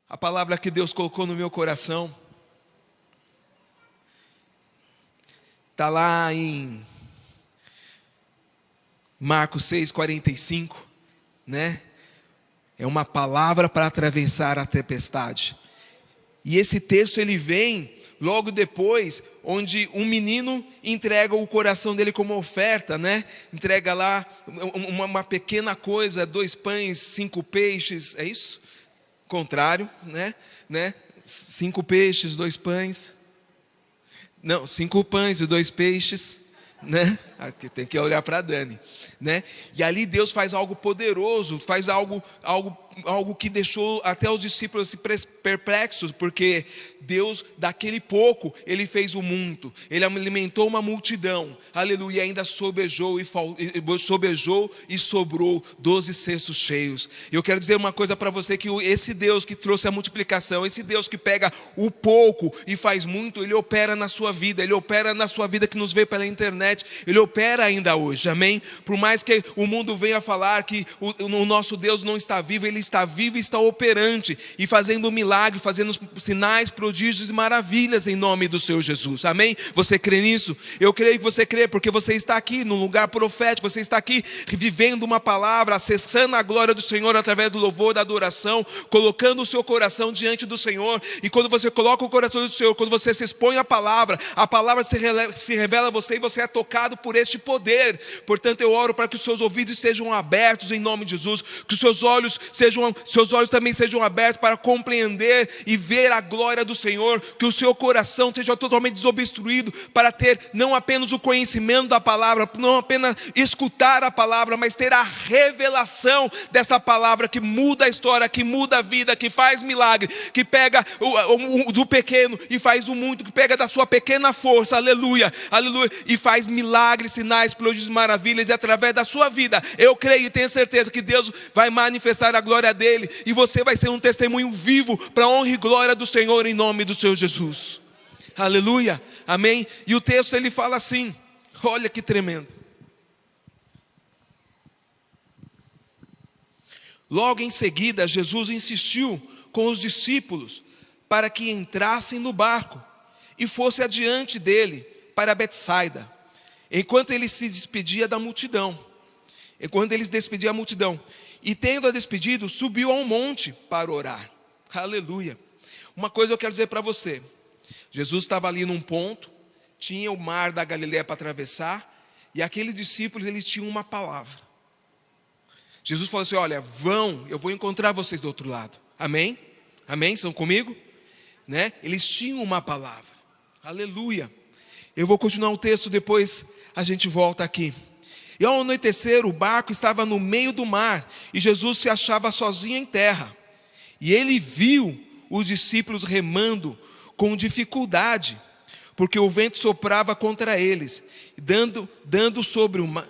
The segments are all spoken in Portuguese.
A palavra que Deus colocou no meu coração está lá em Marcos 6,45, né? É uma palavra para atravessar a tempestade. E esse texto ele vem logo depois, onde um menino entrega o coração dele como oferta, né? Entrega lá uma pequena coisa, 2 pães, 5 peixes, é isso? Contrário, né? 5 peixes, 2 pães. Não, 5 pães e 2 peixes, né? Aqui tem que olhar para Dani, né? E ali Deus faz algo poderoso, faz algo que deixou até os discípulos perplexos, porque Deus, daquele pouco, Ele fez o muito, Ele alimentou uma multidão, aleluia, e ainda sobejou e sobrou 12 cestos cheios. Eu quero dizer uma coisa para você, que esse Deus que trouxe a multiplicação, esse Deus que pega o pouco e faz muito, Ele opera na sua vida, Ele opera na sua vida que nos vê pela internet, Ele opera ainda hoje, amém? Por mais que o mundo venha falar que o nosso Deus não está vivo, Ele está vivo e está operante, e fazendo milagre, fazendo sinais, prodígios e maravilhas em nome do Senhor Jesus, amém? Você crê nisso? Eu creio que você crê, porque você está aqui no lugar profético, você está aqui vivendo uma palavra, acessando a glória do Senhor através do louvor, da adoração, colocando o seu coração diante do Senhor. E quando você coloca o coração do Senhor, quando você se expõe à palavra, a palavra se revela a você e você é tocado por este poder. Portanto, eu oro para que os seus ouvidos sejam abertos em nome de Jesus, que os seus olhos também sejam abertos para compreender e ver a glória do Senhor, que o seu coração seja totalmente desobstruído para ter não apenas o conhecimento da palavra, não apenas escutar a palavra, mas ter a revelação dessa palavra que muda a história, que muda a vida, que faz milagre, que pega do pequeno e faz o muito, que pega da sua pequena força, aleluia, aleluia, e faz milagres, sinais, prodígios, maravilhas, e através da sua vida, eu creio e tenho certeza que Deus vai manifestar a glória dele, e você vai ser um testemunho vivo para a honra e glória do Senhor em nome do Senhor Jesus, aleluia, amém? E o texto ele fala assim, olha que tremendo. Logo em seguida, Jesus insistiu com os discípulos para que entrassem no barco e fosse adiante dele para Betsaida, enquanto ele se despedia da multidão. E tendo a despedido, subiu a um monte para orar. Aleluia. Uma coisa eu quero dizer para você. Jesus estava ali num ponto, tinha o mar da Galileia para atravessar, e aqueles discípulos, eles tinham uma palavra. Jesus falou assim, olha, eu vou encontrar vocês do outro lado. Amém? Amém? Estão comigo? Né? Eles tinham uma palavra. Aleluia. Eu vou continuar o texto, depois a gente volta aqui. E ao anoitecer, o barco estava no meio do mar, e Jesus se achava sozinho em terra. E ele viu os discípulos remando com dificuldade, porque o vento soprava contra eles, dando sobre o mar,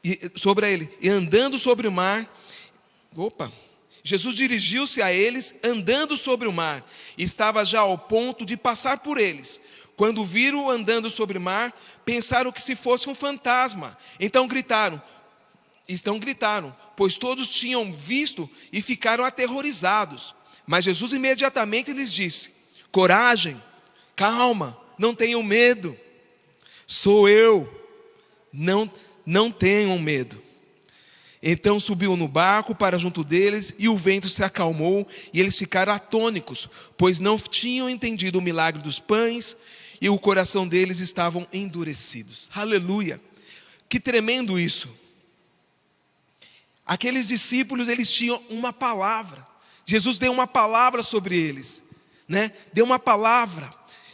e andando sobre o mar. Jesus dirigiu-se a eles andando sobre o mar, e estava já ao ponto de passar por eles. Quando viram andando sobre o mar, pensaram que se fosse um fantasma. Então gritaram, pois todos tinham visto e ficaram aterrorizados. Mas Jesus imediatamente lhes disse, coragem, calma, não tenham medo. Sou eu, não tenham medo. Então subiu no barco para junto deles, e o vento se acalmou, e eles ficaram atônicos, pois não tinham entendido o milagre dos pães, e o coração deles estavam endurecidos. Aleluia! Que tremendo isso! Aqueles discípulos, eles tinham uma palavra. Jesus deu uma palavra sobre eles, né? Deu uma palavra.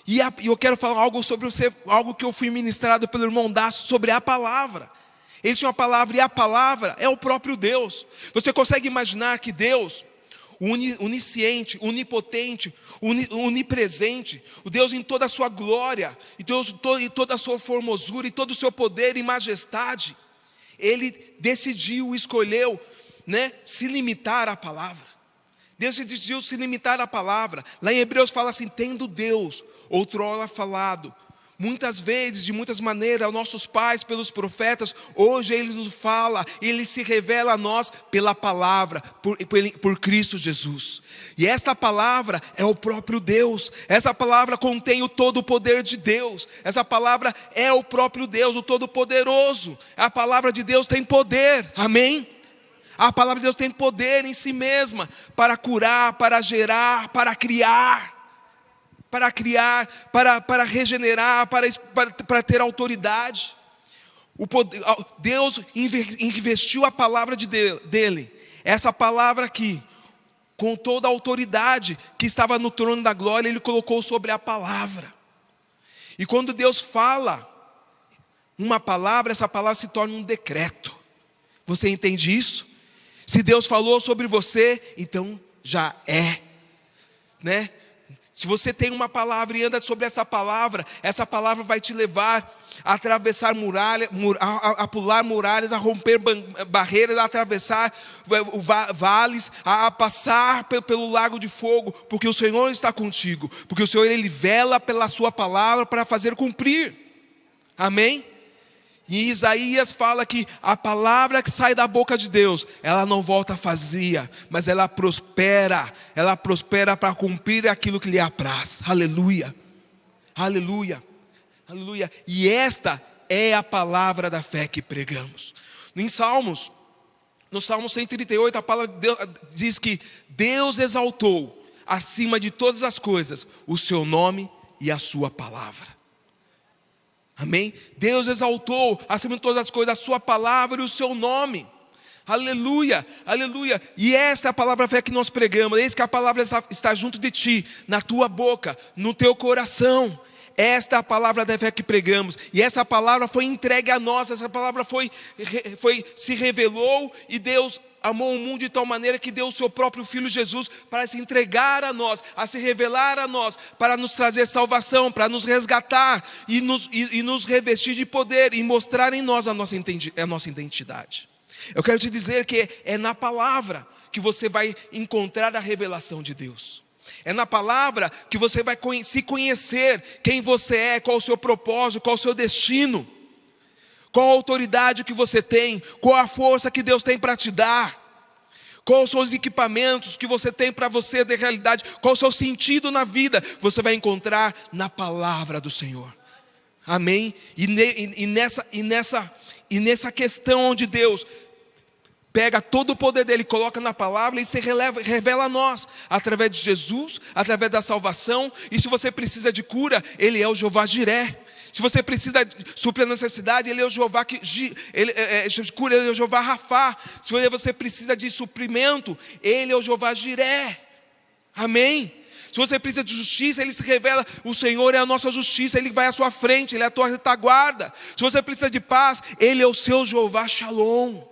E eu quero falar algo sobre você, algo que eu fui ministrado pelo irmão Dácio sobre a palavra. Eles tinham uma palavra, e a palavra é o próprio Deus. Você consegue imaginar que Deus, onisciente, onipotente, onipresente, o Deus em toda a sua glória, e Deus em toda a sua formosura, e todo o seu poder e majestade, Ele decidiu, escolheu, né, se limitar à palavra. Deus decidiu se limitar à palavra. Lá em Hebreus fala assim, tendo Deus outrora falado Muitas vezes, de muitas maneiras, nossos pais, pelos profetas, hoje Ele nos fala, Ele se revela a nós pela palavra, por Cristo Jesus. E esta palavra é o próprio Deus, essa palavra contém o todo o poder de Deus, essa palavra é o próprio Deus, o Todo-Poderoso. A palavra de Deus tem poder, amém? A palavra de Deus tem poder em si mesma, para curar, para gerar, para criar, para regenerar, para ter autoridade. Deus investiu a palavra dele, essa palavra aqui, com toda a autoridade que estava no trono da glória, Ele colocou sobre a palavra. E quando Deus fala uma palavra, essa palavra se torna um decreto. Você entende isso? Se Deus falou sobre você, então já é, né? Se você tem uma palavra e anda sobre essa palavra vai te levar a atravessar muralhas, a pular muralhas, a romper barreiras, a atravessar vales, a passar pelo lago de fogo, porque o Senhor está contigo, porque o Senhor, Ele vela pela sua palavra para fazer cumprir, amém? E Isaías fala que a palavra que sai da boca de Deus, ela não volta vazia, mas ela prospera para cumprir aquilo que lhe apraz. Aleluia, aleluia, aleluia. E esta é a palavra da fé que pregamos. No Salmo 138, a palavra de Deus diz que Deus exaltou acima de todas as coisas o seu nome e a sua palavra. Amém? Deus exaltou acima de todas as coisas a sua palavra e o seu nome. Aleluia, aleluia. E esta é a palavra fé que nós pregamos. Eis que a palavra está junto de ti, na tua boca, no teu coração. Esta é a palavra da fé que pregamos. E essa palavra foi entregue a nós. Essa palavra se revelou. E Deus amou o mundo de tal maneira que deu o seu próprio Filho Jesus para se entregar a nós, a se revelar a nós, para nos trazer salvação, para nos resgatar e nos revestir de poder e mostrar em nós a nossa identidade. Eu quero te dizer que é na palavra que você vai encontrar a revelação de Deus. É na palavra que você vai se conhecer quem você é, qual o seu propósito, qual o seu destino. Qual a autoridade que você tem, qual a força que Deus tem para te dar, quais são os equipamentos que você tem para você de realidade, qual o seu sentido na vida, você vai encontrar na palavra do Senhor, amém? E nessa questão onde Deus pega todo o poder dele, coloca na palavra e se revela a nós, através de Jesus, através da salvação. E se você precisa de cura, Ele é o Jeová Jiré. Se você precisa suprir a necessidade, Ele é o Jeová cura, Ele é o Jeová Rafá. Se você precisa de suprimento, Ele é o Jeová Jiré. Amém? Se você precisa de justiça, Ele se revela, o Senhor é a nossa justiça, Ele vai à sua frente, Ele é a tua retaguarda. Se você precisa de paz, Ele é o seu Jeová Shalom.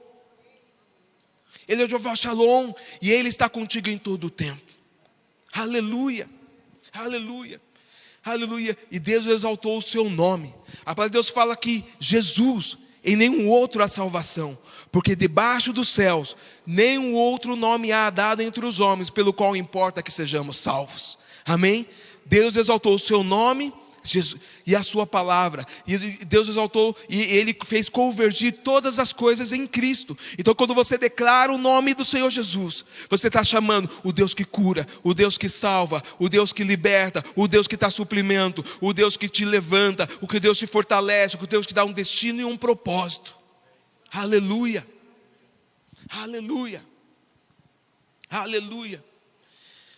Ele é o Jeová Shalom, e Ele está contigo em todo o tempo. Aleluia, aleluia, aleluia. E Deus exaltou o seu nome. A palavra de Deus fala que Jesus, em nenhum outro há salvação, porque debaixo dos céus nenhum outro nome há dado entre os homens, pelo qual importa que sejamos salvos. Amém? Deus exaltou o seu nome e a sua palavra, e Deus exaltou, e Ele fez convergir todas as coisas em Cristo. Então quando você declara o nome do Senhor Jesus, você está chamando o Deus que cura, o Deus que salva, o Deus que liberta, o Deus que dá suprimento, o Deus que te levanta, o que Deus te fortalece, o Deus que dá um destino e um propósito. Aleluia, aleluia, aleluia,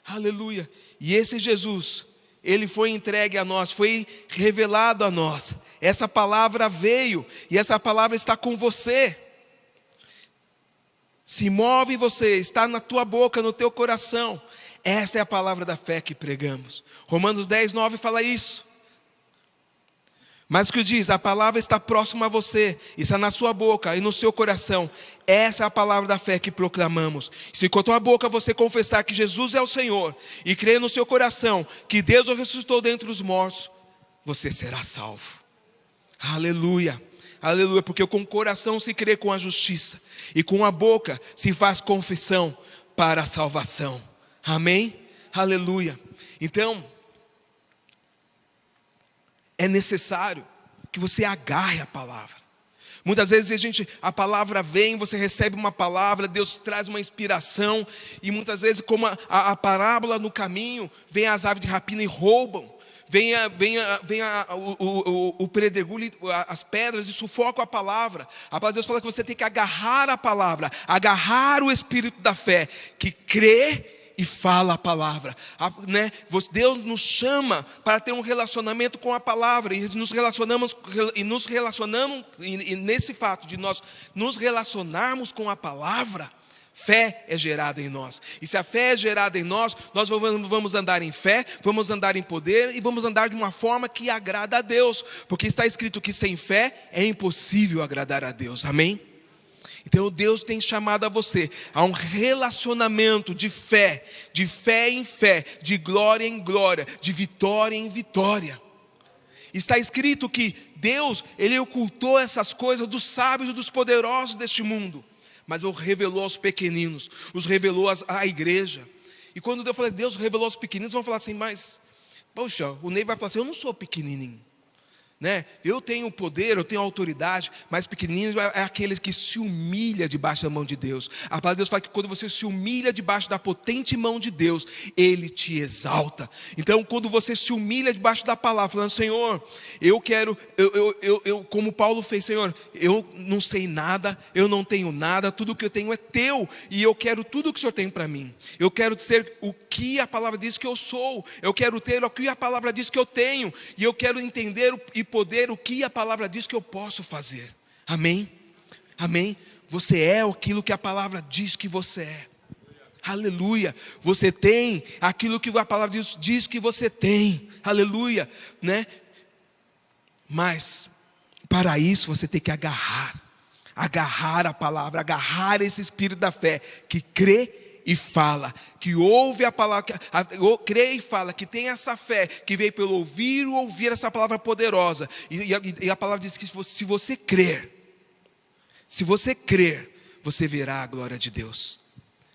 aleluia. E esse Jesus, Ele foi entregue a nós, foi revelado a nós. Essa palavra veio e essa palavra está com você. Se move em você, está na tua boca, no teu coração. Essa é a palavra da fé que pregamos. Romanos 10, 9 fala isso. Mas o que diz? A palavra está próxima a você, está na sua boca e no seu coração. Essa é a palavra da fé que proclamamos. Se com a tua boca você confessar que Jesus é o Senhor e crer no seu coração que Deus o ressuscitou dentre os mortos, você será salvo. Aleluia, aleluia, porque com o coração se crê com a justiça e com a boca se faz confissão para a salvação. Amém? Aleluia. Então, é necessário que você agarre a palavra. Muitas vezes a palavra vem, você recebe uma palavra, Deus traz uma inspiração, e muitas vezes, como a parábola no caminho, vem as aves de rapina e roubam, vem o pedregulho, as pedras, e sufocam a palavra. A palavra de Deus fala que você tem que agarrar a palavra, agarrar o espírito da fé, que crê e fala a palavra, né? Deus nos chama para ter um relacionamento com a palavra, e nesse fato de nós nos relacionarmos com a palavra, fé é gerada em nós. E se a fé é gerada em nós, nós vamos andar em fé, vamos andar em poder, e vamos andar de uma forma que agrada a Deus, porque está escrito que sem fé é impossível agradar a Deus. Amém? Então Deus tem chamado a você a um relacionamento de fé em fé, de glória em glória, de vitória em vitória. Está escrito que Deus, Ele ocultou essas coisas dos sábios e dos poderosos deste mundo, mas o revelou aos pequeninos, os revelou à igreja. E quando Deus revelou aos pequeninos, vão falar assim, mas, poxa, o Ney vai falar assim, eu não sou pequenininho, né? Eu tenho poder, eu tenho autoridade, mas pequenininho é aqueles que se humilha debaixo da mão de Deus. A palavra de Deus fala que quando você se humilha debaixo da potente mão de Deus, Ele te exalta. Então quando você se humilha debaixo da palavra, falando, Senhor, eu quero, como Paulo fez, Senhor, eu não sei nada, eu não tenho nada, tudo que eu tenho é teu, e eu quero tudo que o Senhor tem para mim. Eu quero ser o que a palavra diz que eu sou, eu quero ter o que a palavra diz que eu tenho, e eu quero entender e poder o que a palavra diz que eu posso fazer. Amém? Amém? Você é aquilo que a palavra diz que você é. Aleluia. Você tem aquilo que a palavra diz que você tem. Aleluia, né? Mas para isso você tem que agarrar a palavra, agarrar esse espírito da fé que crê e fala, que ouve a palavra, crê e fala, que tem essa fé, que veio pelo ouvir essa palavra poderosa. E a palavra diz que se você crer, você verá a glória de Deus.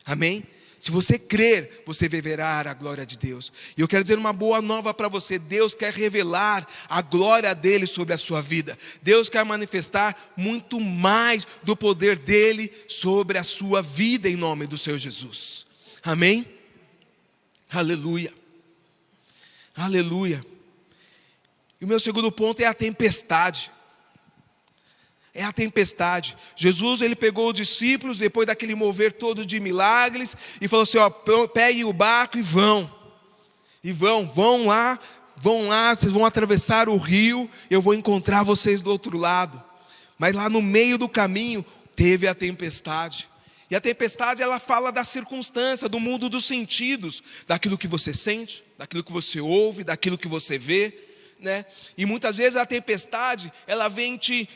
Amém? Se você crer, você verá a glória de Deus. E eu quero dizer uma boa nova para você. Deus quer revelar a glória dEle sobre a sua vida. Deus quer manifestar muito mais do poder dEle sobre a sua vida, em nome do Senhor Jesus. Amém? Aleluia. Aleluia. E o meu segundo ponto é a tempestade. É a tempestade. Jesus, ele pegou os discípulos, depois daquele mover todo de milagres, e falou assim, peguem o barco e vão. Vão lá, vocês vão atravessar o rio, eu vou encontrar vocês do outro lado. Mas lá no meio do caminho, teve a tempestade. E a tempestade, ela fala da circunstância, do mundo dos sentidos, daquilo que você sente, daquilo que você ouve, daquilo que você vê, né? E muitas vezes a tempestade, ela vem te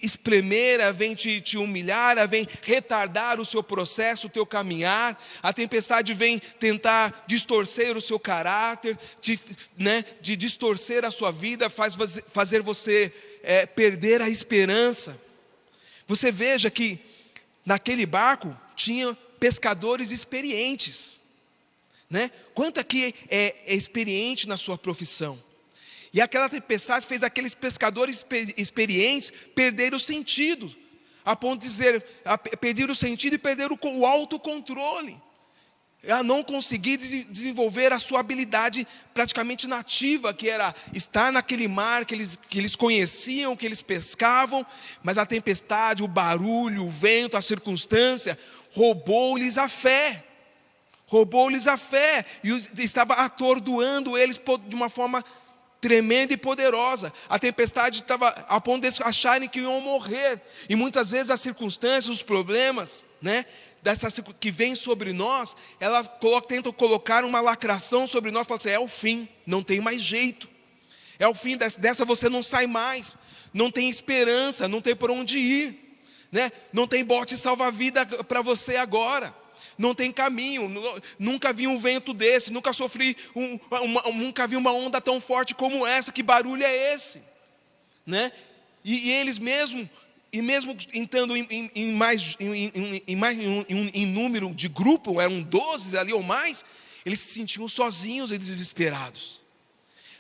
espremer, vem te humilhar, vem retardar o seu processo, o teu caminhar. A tempestade vem tentar distorcer o seu caráter, de distorcer a sua vida, fazer você perder a esperança. Você veja que naquele barco tinha pescadores experientes, né? Quanto aqui é experiente na sua profissão? E aquela tempestade fez aqueles pescadores experientes perder o sentido, a ponto de perder o sentido e perder o autocontrole, a não conseguir desenvolver a sua habilidade praticamente nativa, que era estar naquele mar que eles conheciam, que eles pescavam, mas a tempestade, o barulho, o vento, a circunstância, roubou-lhes a fé, e estava atordoando eles de uma forma tremenda e poderosa. A tempestade estava a ponto de acharem que iam morrer. E muitas vezes as circunstâncias, os problemas, né, que vêm sobre nós, ela tentam colocar uma lacração sobre nós, falando assim, é o fim, não tem mais jeito. É o fim, dessa você não sai mais. Não tem esperança, não tem por onde ir, né? Não tem bote salva-vida para você agora. Não tem caminho, nunca vi um vento desse, nunca nunca vi uma onda tão forte como essa, que barulho é esse? Né? E eles mesmo entrando em número de grupo, eram 12 ali ou mais, eles se sentiam sozinhos e desesperados.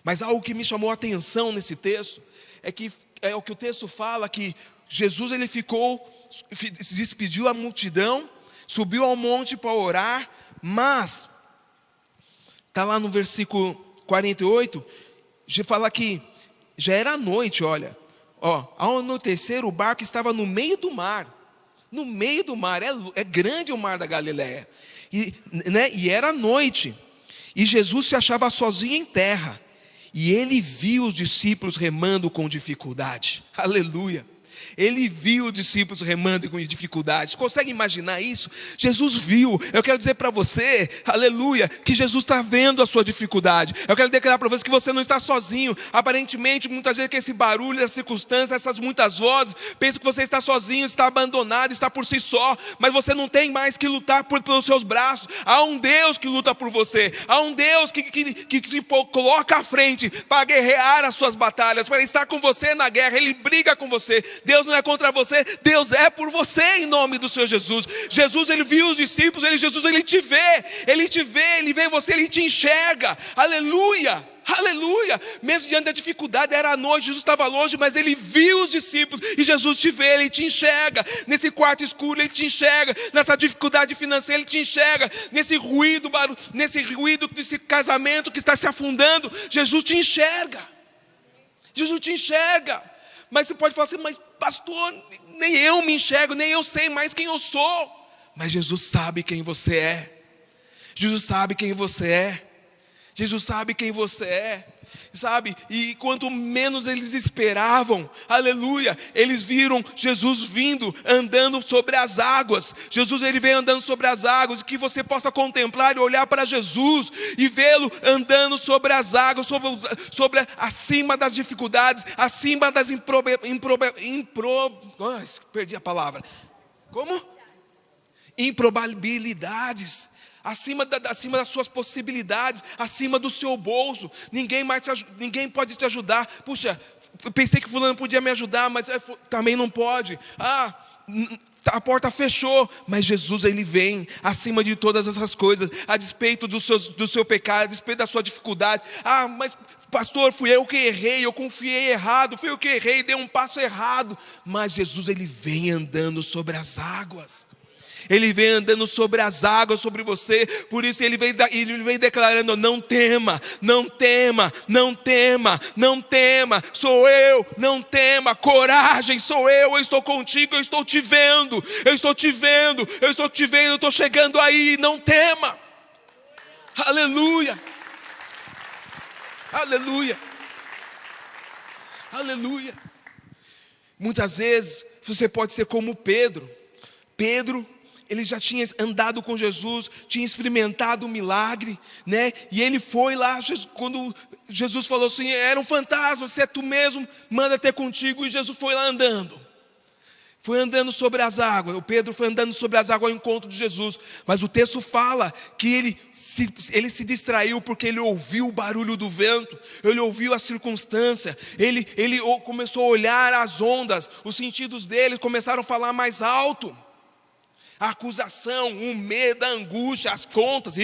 Mas algo que me chamou a atenção nesse texto é que é o que o texto fala, que Jesus ele se despediu à multidão, subiu ao monte para orar, mas está lá no versículo 48, fala que já era noite, olha. Ao anoitecer o barco estava no meio do mar. No meio do mar, é grande o mar da Galileia. E era noite. E Jesus se achava sozinho em terra. E ele viu os discípulos remando com dificuldade. Aleluia. Ele viu os discípulos remando com dificuldades. Consegue imaginar isso? Jesus viu. Eu quero dizer para você, aleluia, que Jesus está vendo a sua dificuldade. Eu quero declarar para você que você não está sozinho. Aparentemente, muitas vezes, que esse barulho, essa circunstância, essas muitas vozes, pensa que você está sozinho, está abandonado, está por si só. Mas você não tem mais que lutar pelos seus braços. Há um Deus que luta por você. Há um Deus que se coloca à frente para guerrear as suas batalhas, para estar com você na guerra. Ele briga com você. Deus não é contra você, Deus é por você, em nome do Senhor Jesus. Jesus, ele viu os discípulos, Jesus, ele te vê, ele vê você, ele te enxerga. Aleluia, aleluia. Mesmo diante da dificuldade, era a noite, Jesus estava longe, mas ele viu os discípulos, e Jesus te vê, ele te enxerga. Nesse quarto escuro, ele te enxerga. Nessa dificuldade financeira, ele te enxerga. Nesse ruído, desse casamento que está se afundando, Jesus te enxerga. Jesus te enxerga. Mas você pode falar assim, mas pastor, nem eu me enxergo, nem eu sei mais quem eu sou. Mas Jesus sabe quem você é. Jesus sabe quem você é. Jesus sabe quem você é. Sabe, e quanto menos eles esperavam, aleluia, eles viram Jesus vindo, andando sobre as águas. Jesus, ele vem andando sobre as águas, e que você possa contemplar e olhar para Jesus, e vê-lo andando sobre as águas, acima das dificuldades, acima das perdi a palavra, como? Improbabilidades. Acima das suas possibilidades, acima do seu bolso. Ninguém pode te ajudar. Puxa, pensei que fulano podia me ajudar, mas também não pode. A porta fechou, mas Jesus, ele vem acima de todas essas coisas, a despeito do seu pecado, a despeito da sua dificuldade. Mas pastor, fui eu que errei, eu confiei errado, fui eu que errei, dei um passo errado. Mas Jesus, ele vem andando sobre as águas. Ele vem andando sobre as águas, sobre você. Por isso ele vem declarando, não tema, não tema, não tema, não tema. Sou eu, não tema, coragem, sou eu estou contigo, eu estou te vendo. Eu estou te vendo, eu estou chegando aí, não tema. Aleluia. Aleluia. Aleluia. Muitas vezes você pode ser como Pedro. Pedro, ele já tinha andado com Jesus, tinha experimentado o milagre, né? E ele foi lá, quando Jesus falou assim, era um fantasma, se é tu mesmo, manda ter contigo. E Jesus foi lá andando. Foi andando sobre as águas. O Pedro foi andando sobre as águas ao encontro de Jesus. Mas o texto fala que ele se distraiu porque ele ouviu o barulho do vento. Ele ouviu a circunstância. Ele começou a olhar as ondas. Os sentidos dele começaram a falar mais alto. A acusação, o medo, a angústia, as contas,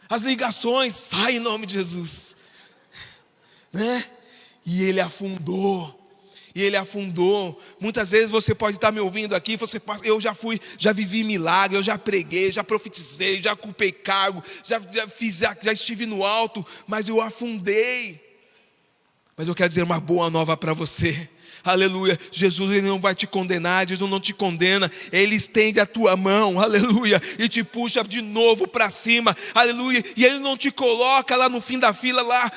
as ligações, sai em nome de Jesus, né? E ele afundou. Muitas vezes você pode estar me ouvindo aqui, eu já vivi milagre, eu já preguei, já profetizei, já ocupei cargo, já estive no alto, mas eu afundei. Mas eu quero dizer uma boa nova para você. Aleluia, Jesus, ele não vai te condenar, Jesus não te condena, ele estende a tua mão, aleluia, e te puxa de novo para cima, aleluia, e ele não te coloca lá no fim da fila, lá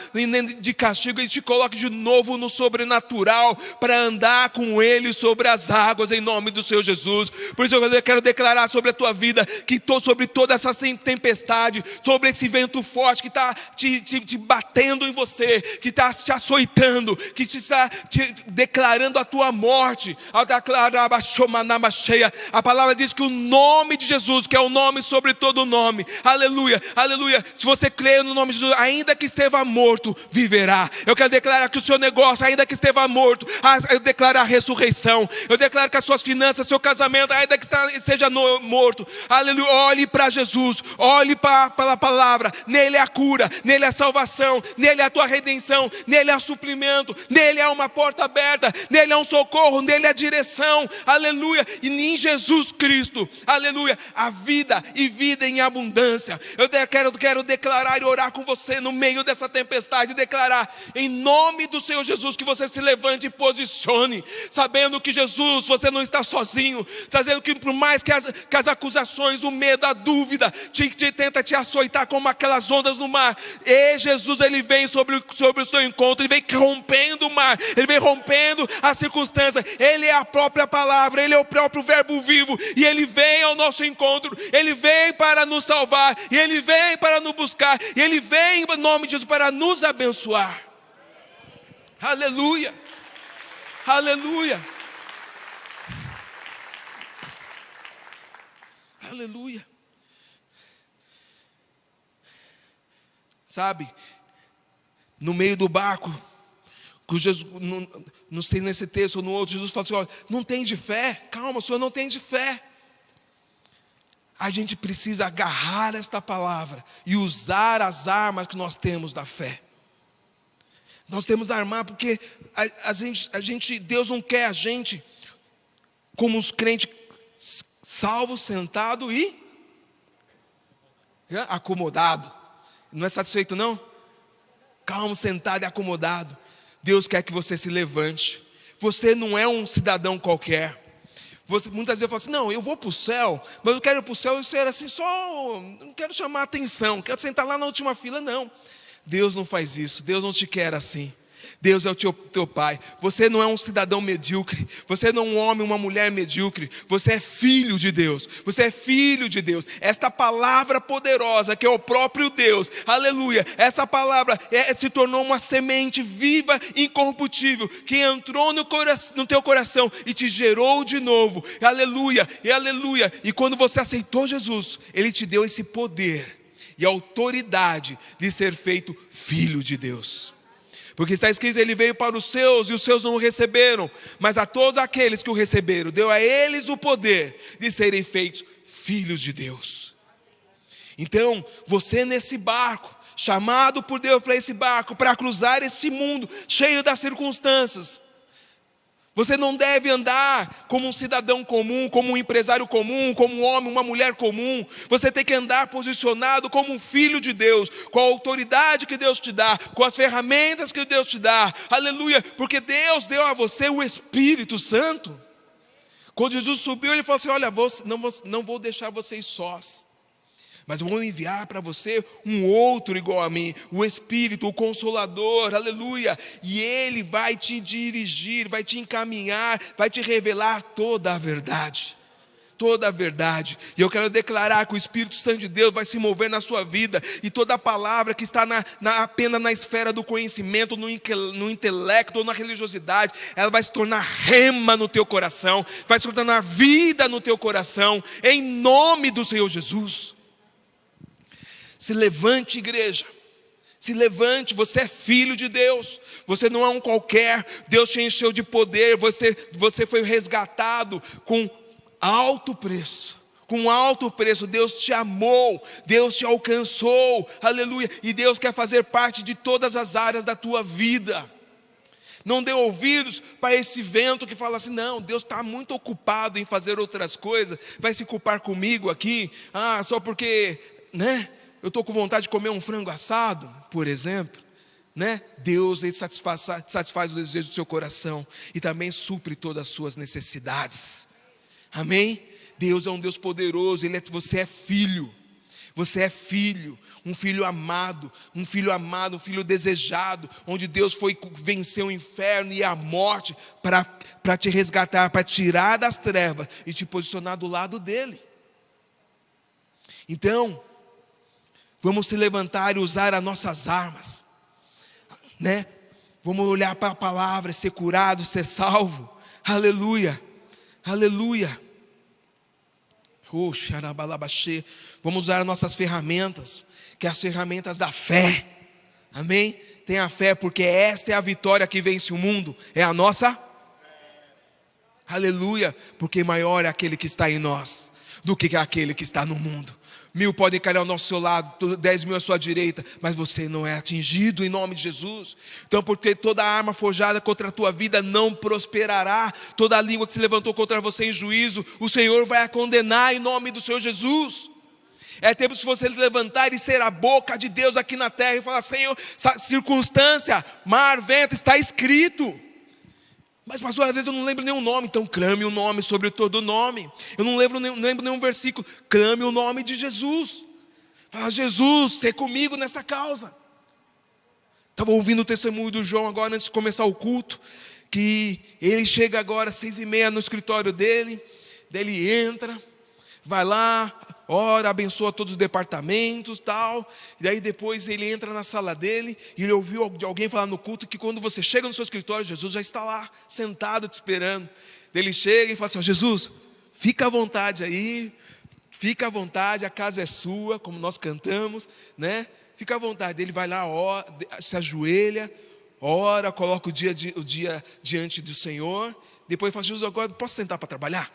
de castigo, ele te coloca de novo no sobrenatural, para andar com ele sobre as águas, em nome do Senhor Jesus. Por isso eu quero declarar sobre a tua vida, que sobre toda essa tempestade, sobre esse vento forte que está te batendo em você, que está te açoitando, que te está te declarando declarando a tua morte. A palavra diz que o nome de Jesus, que é o nome sobre todo nome, aleluia, aleluia, se você crê no nome de Jesus, ainda que esteja morto, viverá. Eu quero declarar que o seu negócio, ainda que esteja morto, eu declaro a ressurreição. Eu declaro que as suas finanças, seu casamento, ainda que seja morto, aleluia, olhe para Jesus, olhe para a palavra, nele é a cura, nele é a salvação, nele é a tua redenção, nele é o suprimento, nele é uma porta aberta, nele é um socorro, nele é a direção, aleluia, e em Jesus Cristo, aleluia, a vida e vida em abundância. Eu quero declarar e orar com você no meio dessa tempestade, declarar em nome do Senhor Jesus que você se levante e posicione, sabendo que Jesus, você não está sozinho, trazendo que por mais que as acusações, o medo, a dúvida tenta te açoitar como aquelas ondas no mar, e Jesus, ele vem sobre o seu encontro, ele vem rompendo o mar, ele vem rompendo a circunstância, ele é a própria palavra, ele é o próprio verbo vivo, e ele vem ao nosso encontro, ele vem para nos salvar, e ele vem para nos buscar, e ele vem em nome de Jesus para nos abençoar. Aleluia, aleluia, aleluia. Sabe, no meio do barco, Jesus, não sei nesse texto ou no outro, Jesus fala assim: olha, não tem de fé, calma, Senhor, não tem de fé. A gente precisa agarrar esta palavra e usar as armas que nós temos da fé. Nós temos a armar porque Deus não quer a gente como os crentes salvos, sentado e acomodado. Não é satisfeito não? Calmo, sentado e acomodado. Deus quer que você se levante. Você não é um cidadão qualquer. Muitas vezes eu falo assim: não, eu vou para o céu, mas eu quero ir para o céu e ser assim só, não quero chamar atenção, quero sentar lá na última fila, não. Deus não faz isso, Deus não te quer assim. Deus é o teu Pai. Você não é um cidadão medíocre, você não é um homem, uma mulher medíocre, você é filho de Deus, você é filho de Deus. Esta palavra poderosa que é o próprio Deus, aleluia, essa palavra se tornou uma semente viva, incorruptível, que entrou no teu coração e te gerou de novo, aleluia, e aleluia. E quando você aceitou Jesus, Ele te deu esse poder e autoridade de ser feito filho de Deus. Porque está escrito: ele veio para os seus e os seus não o receberam, mas a todos aqueles que o receberam, deu a eles o poder de serem feitos filhos de Deus. Então, você nesse barco, chamado por Deus para esse barco, para cruzar esse mundo cheio das circunstâncias, você não deve andar como um cidadão comum, como um empresário comum, como um homem, uma mulher comum. Você tem que andar posicionado como um filho de Deus, com a autoridade que Deus te dá, com as ferramentas que Deus te dá, aleluia, porque Deus deu a você o Espírito Santo. Quando Jesus subiu, Ele falou assim: olha, não vou deixar vocês sós, mas vou enviar para você um outro igual a mim, o Espírito, o Consolador, aleluia. E Ele vai te dirigir, vai te encaminhar, vai te revelar toda a verdade. Toda a verdade. E eu quero declarar que o Espírito Santo de Deus vai se mover na sua vida, e toda a palavra que está apenas na esfera do conhecimento, no intelecto ou na religiosidade, ela vai se tornar rema no teu coração, vai se tornar vida no teu coração, em nome do Senhor Jesus. Se levante, igreja, se levante, você é filho de Deus, você não é um qualquer, Deus te encheu de poder, você foi resgatado com alto preço, Deus te amou, Deus te alcançou, aleluia, e Deus quer fazer parte de todas as áreas da tua vida. Não dê ouvidos para esse vento que fala assim: não, Deus está muito ocupado em fazer outras coisas, vai se ocupar comigo aqui, só porque, eu estou com vontade de comer um frango assado, por exemplo, Deus, Ele satisfaz o desejo do seu coração e também supre todas as suas necessidades. Amém? Deus é um Deus poderoso, você é filho, um filho amado, um filho desejado, onde Deus foi vencer o inferno e a morte para te resgatar, para tirar das trevas e te posicionar do lado dele. Então, vamos se levantar e usar as nossas armas, Vamos olhar para a palavra, ser curado, ser salvo. Aleluia, aleluia. Vamos usar nossas ferramentas, que é as ferramentas da fé. Amém? Tenha fé, porque esta é a vitória que vence o mundo. É a nossa. Aleluia, porque maior é aquele que está em nós do que aquele que está no mundo. 1000 podem cair ao nosso lado, 10.000 à sua direita, mas você não é atingido em nome de Jesus. Então, porque toda arma forjada contra a tua vida não prosperará, toda a língua que se levantou contra você em juízo, o Senhor vai a condenar em nome do Senhor Jesus. É tempo de você levantar e ser a boca de Deus aqui na terra e falar: Senhor, circunstância, mar, vento, está escrito. Mas pastor, às vezes eu não lembro nenhum nome. Então clame o nome sobre todo nome. Eu não lembro nenhum versículo. Clame o nome de Jesus. Fala: Jesus, ser comigo nessa causa. Estava ouvindo o testemunho do João agora, antes de começar o culto, que ele chega agora às 6:30 no escritório dele. Daí ele entra, vai lá, ora, abençoa todos os departamentos, tal. E daí depois ele entra na sala dele e ele ouviu alguém falar no culto que quando você chega no seu escritório, Jesus já está lá, sentado te esperando. Daí ele chega e fala assim: Jesus, fica à vontade aí, fica à vontade, a casa é sua, como nós cantamos, né? Fica à vontade. Ele vai lá, ora, se ajoelha, ora, coloca o dia diante do Senhor. Depois fala: Jesus, agora posso sentar para trabalhar?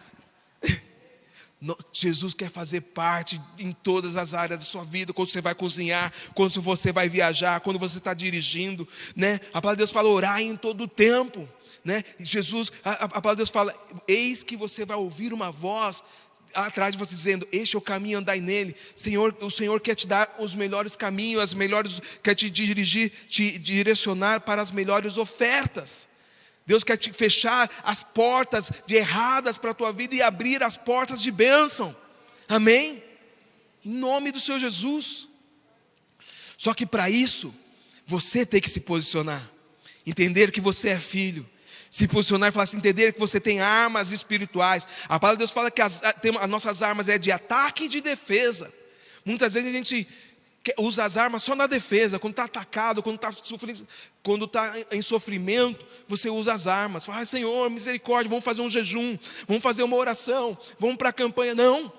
Jesus quer fazer parte em todas as áreas da sua vida. Quando você vai cozinhar, quando você vai viajar, quando você está dirigindo, né? A palavra de Deus fala: orar em todo o tempo, né? Jesus, a palavra de Deus fala: eis que você vai ouvir uma voz atrás de você dizendo: este é o caminho, andai nele. Senhor, o Senhor quer te dar os melhores caminhos, quer te dirigir, te direcionar para as melhores ofertas. Deus quer te fechar as portas de erradas para a tua vida e abrir as portas de bênção. Amém? Em nome do Senhor Jesus. Só que para isso, você tem que se posicionar. Entender que você é filho. Se posicionar e falar assim, entender que você tem armas espirituais. A palavra de Deus fala que as nossas armas é de ataque e de defesa. Muitas vezes a gente usa as armas só na defesa. Quando está atacado, quando está sofrendo, quando está em sofrimento, você usa as armas. Fala: Senhor, misericórdia, vamos fazer um jejum, vamos fazer uma oração, vamos para a campanha. Não,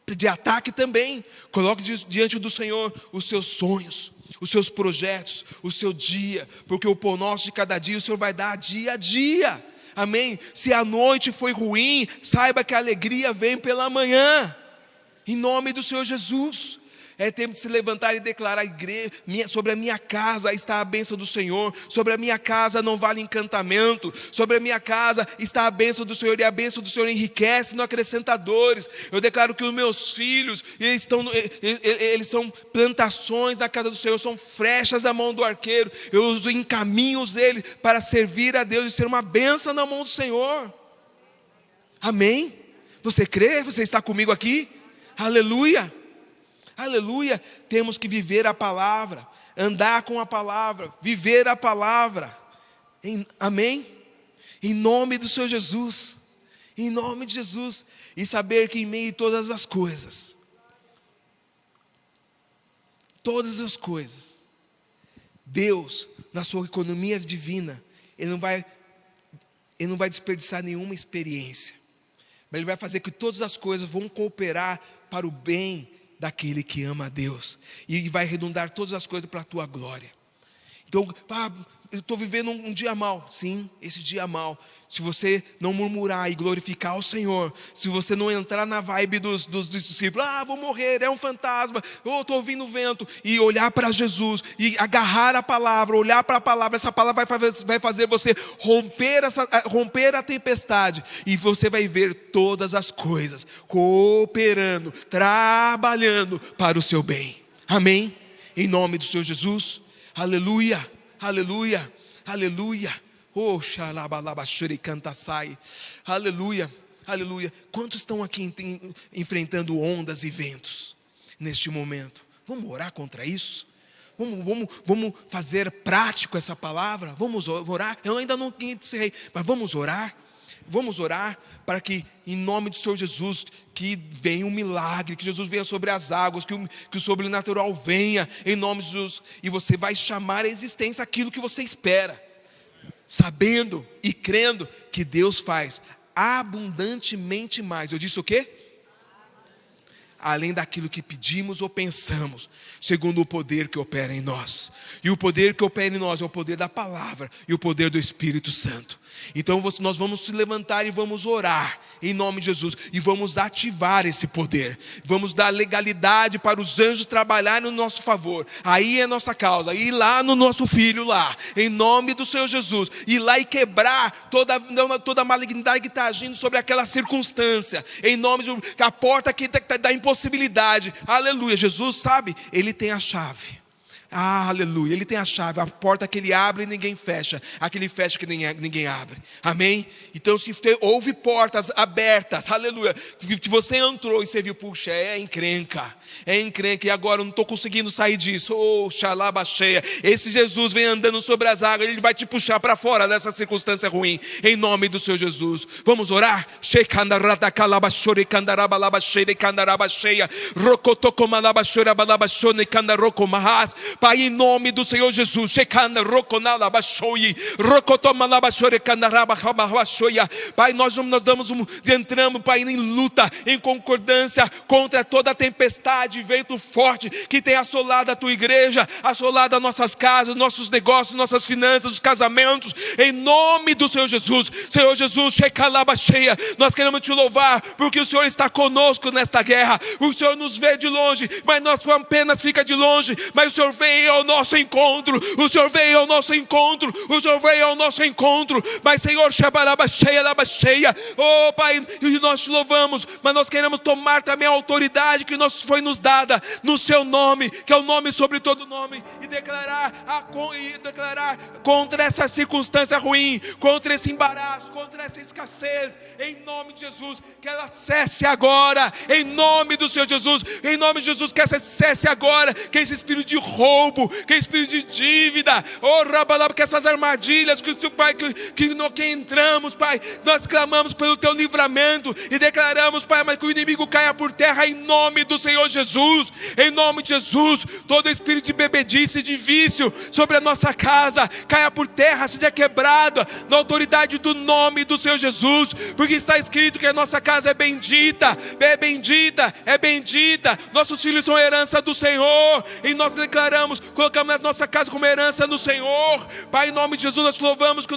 de ataque também. Coloque diante do Senhor os seus sonhos, os seus projetos, o seu dia, porque o pão nosso de cada dia o Senhor vai dar dia a dia. Amém? Se a noite foi ruim, saiba que a alegria vem pela manhã. Em nome do Senhor Jesus. É tempo de se levantar e declarar: igreja, sobre a minha casa está a bênção do Senhor, sobre a minha casa não vale encantamento, sobre a minha casa está a bênção do Senhor, e a bênção do Senhor enriquece, não acrescenta dores. Eu declaro que os meus filhos, eles são plantações na casa do Senhor, são flechas na mão do arqueiro. Eu uso encaminhos eles para servir a Deus e ser uma bênção na mão do Senhor. Amém? Você crê? Você está comigo aqui? Aleluia! Aleluia, temos que viver a palavra, andar com a palavra, viver a palavra, amém? Em nome do Senhor Jesus, em nome de Jesus, e saber que em meio a todas as coisas, Deus, na sua economia divina, Ele não vai desperdiçar nenhuma experiência, mas Ele vai fazer que todas as coisas vão cooperar para o bem daquele que ama a Deus, e vai redundar todas as coisas para a tua glória. Então, eu estou vivendo um dia mal. Sim, esse dia mal. Se você não murmurar e glorificar o Senhor, se você não entrar na vibe dos discípulos: vou morrer, é um fantasma, estou ouvindo o vento, e olhar para Jesus, e agarrar a palavra, olhar para a palavra, essa palavra vai fazer você romper a tempestade, e você vai ver todas as coisas cooperando, trabalhando para o seu bem. Amém? Em nome do Senhor Jesus. Aleluia, aleluia, aleluia. Oh, xalabalabashuri cantasai. Aleluia, aleluia. Quantos estão aqui enfrentando ondas e ventos neste momento? Vamos orar contra isso? Vamos fazer prático essa palavra? Vamos orar? Eu ainda não encerrei, mas vamos orar. Vamos orar para que, em nome do Senhor Jesus, que venha um milagre, que Jesus venha sobre as águas, que o sobrenatural venha, em nome de Jesus, e você vai chamar à existência aquilo que você espera. sabendo e crendo que Deus faz abundantemente mais. Eu disse o quê? Além daquilo que pedimos ou pensamos, segundo o poder que opera em nós. E o poder que opera em nós é o poder da palavra e o poder do Espírito Santo. Então nós vamos se levantar e vamos orar em nome de Jesus, e vamos ativar esse poder, vamos dar legalidade para os anjos trabalharem no nosso favor. Aí é nossa causa, aí lá no nosso filho lá, em nome do Senhor Jesus, ir lá e quebrar toda a malignidade que está agindo sobre aquela circunstância, em nome de a porta que da impossibilidade. Aleluia. Jesus sabe, Ele tem a chave. Aleluia, Ele tem a chave, a porta que Ele abre e ninguém fecha, aquele fecha que ninguém abre, amém? Então se houve portas abertas, aleluia, que você entrou e você viu, puxa, é encrenca, e agora eu não estou conseguindo sair disso, xalaba cheia, esse Jesus vem andando sobre as águas, Ele vai te puxar para fora dessa circunstância ruim, em nome do Senhor Jesus. Vamos orar? Pai, em nome do Senhor Jesus, Pai, nós entramos, Pai, em luta, em concordância contra toda a tempestade, vento forte que tem assolado a tua igreja, assolado as nossas casas, nossos negócios, nossas finanças, os casamentos, em nome do Senhor Jesus. Senhor Jesus, nós queremos te louvar, porque o Senhor está conosco nesta guerra. O Senhor nos vê de longe, mas nós apenas fica de longe, mas o Senhor veio ao nosso encontro, o Senhor veio ao nosso encontro, o Senhor veio ao nosso encontro. Mas Senhor, oh Pai, e nós te louvamos, mas nós queremos tomar também a autoridade que foi nos dada no seu nome, que é o nome sobre todo nome, e declarar contra essa circunstância ruim, contra esse embaraço, contra essa escassez, em nome de Jesus, que ela cesse agora, em nome do Senhor Jesus, em nome de Jesus, que essa cesse agora, que esse espírito de roubo, que espírito de dívida, que essas armadilhas que Pai, que entramos, Pai, nós clamamos pelo teu livramento e declaramos, Pai, mas que o inimigo caia por terra em nome do Senhor Jesus, em nome de Jesus. Todo espírito de bebedice e de vício sobre a nossa casa caia por terra, seja quebrada na autoridade do nome do Senhor Jesus, porque está escrito que a nossa casa é bendita, é bendita, nossos filhos são herança do Senhor, e nós declaramos, colocamos a nossa casa como herança no Senhor. Pai, em nome de Jesus, nós te louvamos que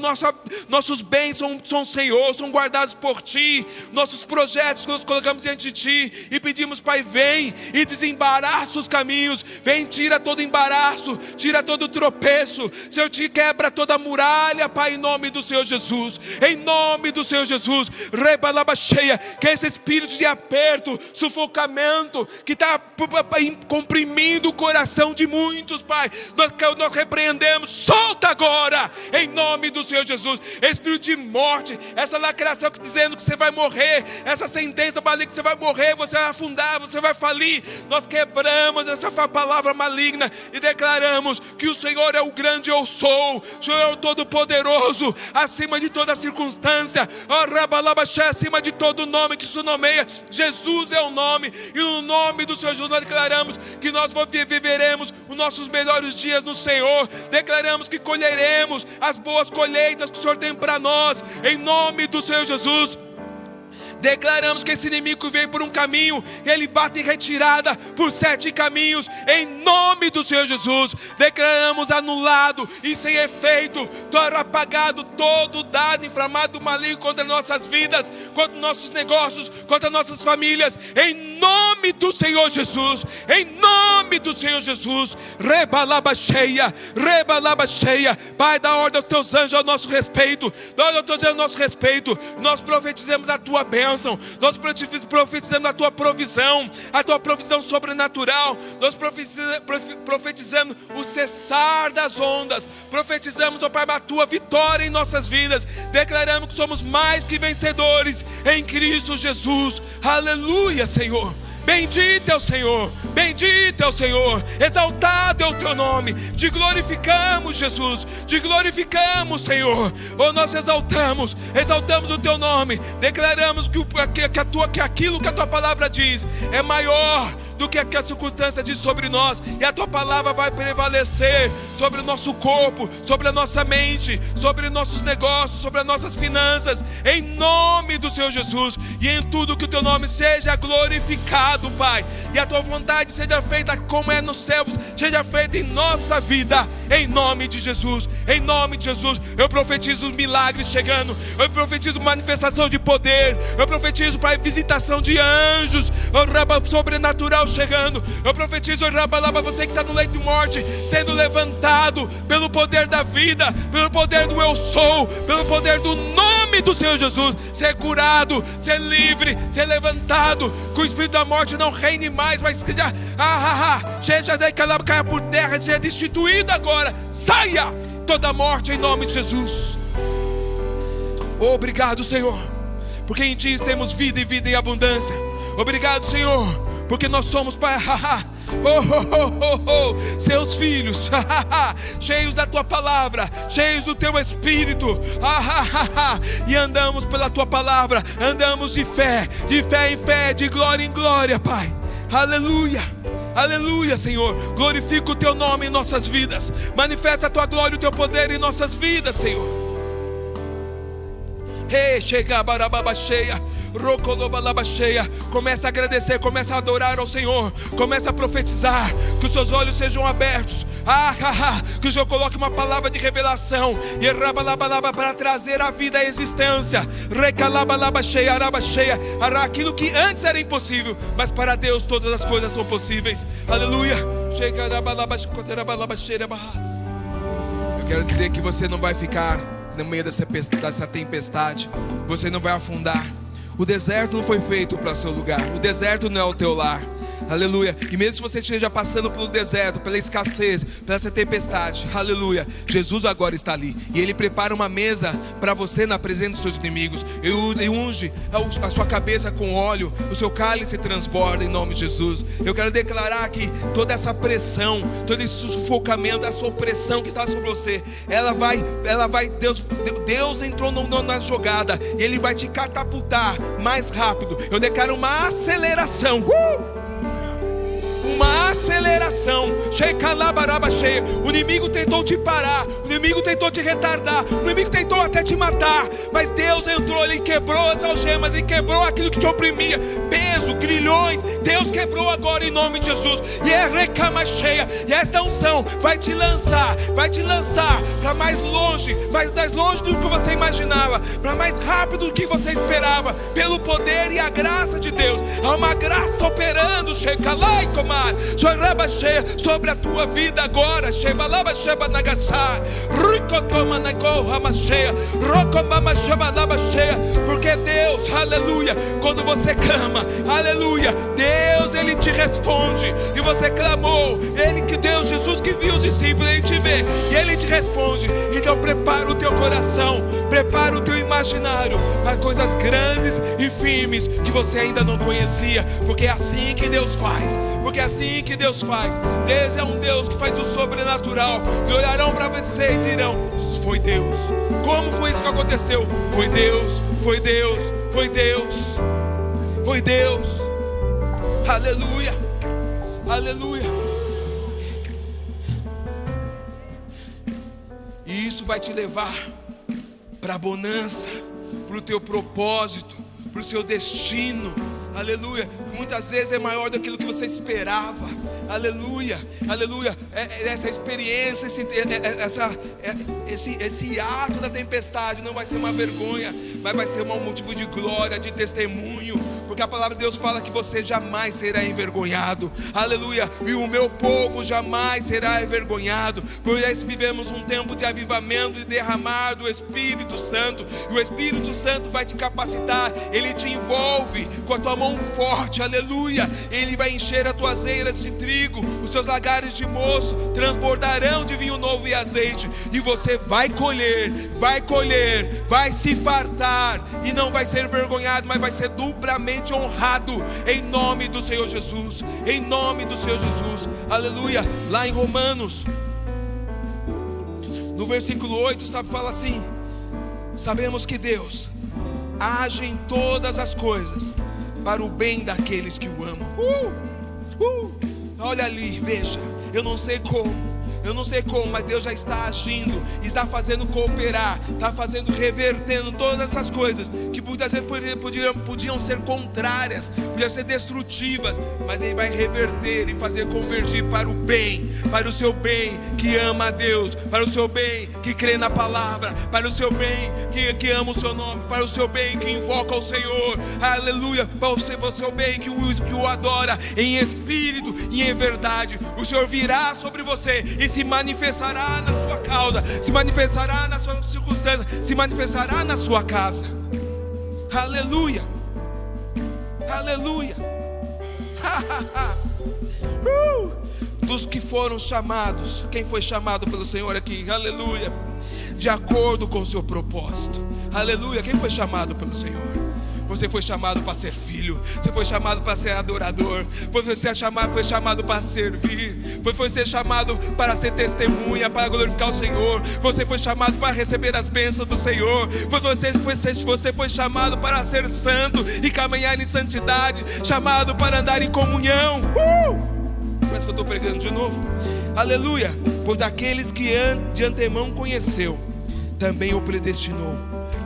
nossos bens são Senhor, são guardados por Ti, nossos projetos que nós colocamos diante de Ti, e pedimos, Pai, vem e desembaraça os caminhos, vem, tira todo embaraço, tira todo tropeço, Senhor, te quebra toda muralha, Pai, em nome do Senhor Jesus, em nome do Senhor Jesus. Rebalabacheia, que esse espírito de aperto, sufocamento, que está comprimindo o coração de muitos, Pai, nós repreendemos, solta agora, em nome do Senhor Jesus. Espírito de morte, essa lacração dizendo que você vai morrer, essa sentença maligna que você vai morrer, você vai afundar, você vai falir, nós quebramos essa palavra maligna e declaramos que o Senhor é o grande eu sou, o Senhor é o todo-poderoso, acima de toda circunstância, acima de todo nome que se nomeia, Jesus é o nome, e no nome do Senhor Jesus nós declaramos que nós viveremos os nossos melhores dias no Senhor, declaramos que colheremos as boas colheitas que o Senhor tem para nós, em nome do Senhor Jesus. Declaramos que esse inimigo veio por um caminho, ele bate em retirada por 7 caminhos, em nome do Senhor Jesus. Declaramos anulado e sem efeito, apagado todo dado inflamado maligno contra nossas vidas, contra nossos negócios, contra nossas famílias, em nome do Senhor Jesus, em nome do Senhor Jesus. Rebalabacheia, Pai, dá ordem aos teus anjos ao nosso respeito, nós profetizamos a tua bênção, nós profetizamos a tua provisão sobrenatural, nós profetizamos o cessar das ondas, profetizamos, ó Pai, a tua vitória em nossas vidas, declaramos que somos mais que vencedores em Cristo Jesus. Aleluia, Senhor. Bendito é o Senhor, bendito é o Senhor, exaltado é o teu nome. Te glorificamos, Jesus, te glorificamos, Senhor. Oh, nós exaltamos o teu nome. Declaramos que aquilo que a tua palavra diz é maior do que a circunstância diz sobre nós, e a tua palavra vai prevalecer sobre o nosso corpo, sobre a nossa mente, sobre nossos negócios, sobre as nossas finanças, em nome do Senhor Jesus. E em tudo que o teu nome seja glorificado, Pai, e a tua vontade seja feita como é nos céus, seja feita em nossa vida, em nome de Jesus. Em nome de Jesus, eu profetizo milagres chegando, eu profetizo manifestação de poder, eu profetizo para visitação de anjos, sobrenatural chegando. Eu profetizo, você que está no leito de morte, sendo levantado pelo poder da vida, pelo poder do eu sou, pelo poder do nome do Senhor Jesus. Ser curado, ser livre, ser levantado, que o espírito da morte não reine mais, mas seja caia por terra, seja destituído agora. Saia toda morte em nome de Jesus. Obrigado, Senhor, porque em Ti temos vida e vida em abundância. Obrigado, Senhor, porque nós somos, Pai, seus filhos, cheios da tua palavra, cheios do teu espírito, e andamos pela tua palavra, andamos de fé em fé, de glória em glória, Pai. Aleluia, aleluia, Senhor. Glorifica o teu nome em nossas vidas, manifesta a tua glória e o teu poder em nossas vidas, Senhor. Começa a agradecer, começa a adorar ao Senhor, começa a profetizar, que os seus olhos sejam abertos, que o Senhor coloque uma palavra de revelação e para trazer a vida à existência. Aquilo que antes era impossível, mas para Deus todas as coisas são possíveis. Aleluia. Eu quero dizer que você não vai ficar no meio dessa tempestade, você não vai afundar. O deserto não foi feito para o seu lugar, o deserto não é o teu lar. Aleluia. E mesmo se você esteja passando pelo deserto, pela escassez, pela essa tempestade, aleluia, Jesus agora está ali, e Ele prepara uma mesa para você na presença dos seus inimigos. Ele unge a sua cabeça com óleo, o seu cálice transborda em nome de Jesus. Eu quero declarar que toda essa pressão, todo esse sufocamento, essa opressão que está sobre você, ela vai, Deus entrou na jogada, e Ele vai te catapultar mais rápido. Eu declaro uma aceleração. Uma aceleração. O inimigo tentou te parar, o inimigo tentou te retardar, o inimigo tentou até te matar, mas Deus entrou, Ele quebrou as algemas, Ele quebrou aquilo que te oprimia, peso, grilhões. Deus quebrou agora em nome de Jesus. E é recama cheia, e essa unção vai te lançar para mais longe do que você imaginava, para mais rápido do que você esperava, pelo poder e a graça de Deus. Há uma graça operando, sobre a tua vida agora, porque Deus, aleluia, quando você clama, aleluia, Deus, Ele te responde. E você clamou, Deus, Jesus que viu os discípulos, Ele te vê e Ele te responde. Então prepara o teu coração, prepara o teu imaginário para coisas grandes e firmes que você ainda não conhecia, porque é assim que Deus faz. Porque é assim que Deus faz. Deus é um Deus que faz o sobrenatural. E olharão para você e dirão: foi Deus. Como foi isso que aconteceu? Foi Deus, foi Deus, foi Deus, foi Deus. Aleluia, aleluia. E isso vai te levar para a bonança, para o teu propósito, para o seu destino. Aleluia. Muitas vezes é maior do que aquilo que você esperava. Aleluia, aleluia. Essa experiência, esse ato da tempestade não vai ser uma vergonha, mas vai ser um motivo de glória, de testemunho, porque a palavra de Deus fala que você jamais será envergonhado. Aleluia. E o meu povo jamais será envergonhado. Por isso vivemos um tempo de avivamento e derramar do Espírito Santo, e o Espírito Santo vai te capacitar. Ele te envolve com a tua mão forte. Aleluia. Ele vai encher as tuas eiras de trigo, os seus lagares de moço transbordarão de vinho novo e azeite, e você vai colher, vai se fartar, e não vai ser envergonhado, mas vai ser duplamente eternamente honrado, em nome do Senhor Jesus, em nome do Senhor Jesus, aleluia. Lá em Romanos, no versículo 8, fala assim: sabemos que Deus age em todas as coisas para o bem daqueles que o amam. Olha ali, veja, eu não sei como, mas Deus já está agindo, está fazendo cooperar, está fazendo, revertendo todas essas coisas que muitas vezes podiam ser contrárias, podiam ser destrutivas, mas Ele vai reverter e fazer convergir para o bem, para o seu bem que ama a Deus, para o seu bem que crê na palavra, para o seu bem que ama o seu nome, para o seu bem que invoca o Senhor, aleluia, para o seu bem que o adora em espírito e em verdade. O Senhor virá sobre você e se manifestará na sua causa, se manifestará na sua circunstância, se manifestará na sua casa. Aleluia, aleluia. Dos que foram chamados, quem foi chamado pelo Senhor aqui? Aleluia. De acordo com o seu propósito. Aleluia. Quem foi chamado pelo Senhor? Você foi chamado para ser filho, você foi chamado para ser adorador, foi chamado para servir, foi ser chamado para ser testemunha, para glorificar o Senhor. Você foi chamado para receber as bênçãos do Senhor. Você foi chamado para ser santo e caminhar em santidade, chamado para andar em comunhão. Parece que eu estou pregando de novo. Aleluia. Pois aqueles que de antemão conheceu, também o predestinou